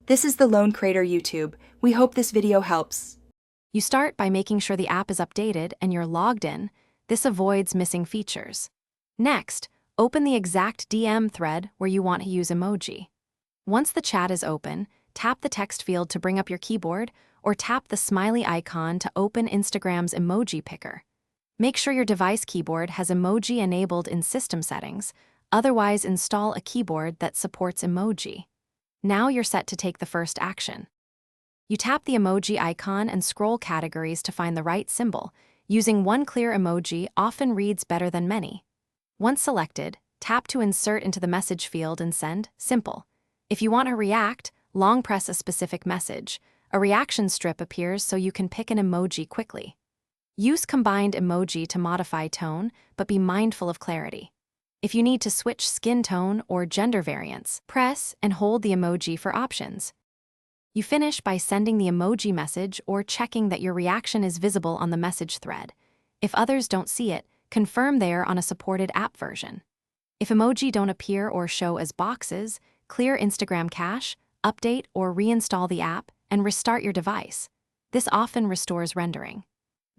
This is the Lone Creator YouTube. We hope this video helps. You start by making sure the app is updated and you're logged in. This avoids missing features. Next, open the exact DM thread where you want to use emoji. Once the chat is open, tap the text field to bring up your keyboard or tap the smiley icon to open Instagram's emoji picker. Make sure your device keyboard has emoji enabled in system settings, otherwise install a keyboard that supports emoji. Now you're set to take the first action. You tap the emoji icon and scroll categories to find the right symbol. Using one clear emoji often reads better than many. Once selected, tap to insert into the message field and send. Simple. If you want to react, long press a specific message. A reaction strip appears so you can pick an emoji quickly. Use combined emoji to modify tone, but be mindful of clarity. If you need to switch skin tone or gender variants, press and hold the emoji for options. You finish by sending the emoji message or checking that your reaction is visible on the message thread. If others don't see it, confirm they are on a supported app version. If emoji don't appear or show as boxes, clear Instagram cache, update or reinstall the app, and restart your device. This often restores rendering.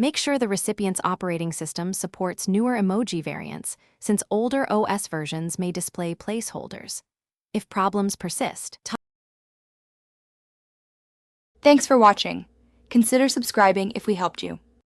Make sure the recipient's operating system supports newer emoji variants, since older OS versions may display placeholders. If problems persist, Thanks for watching. Consider subscribing if we helped you.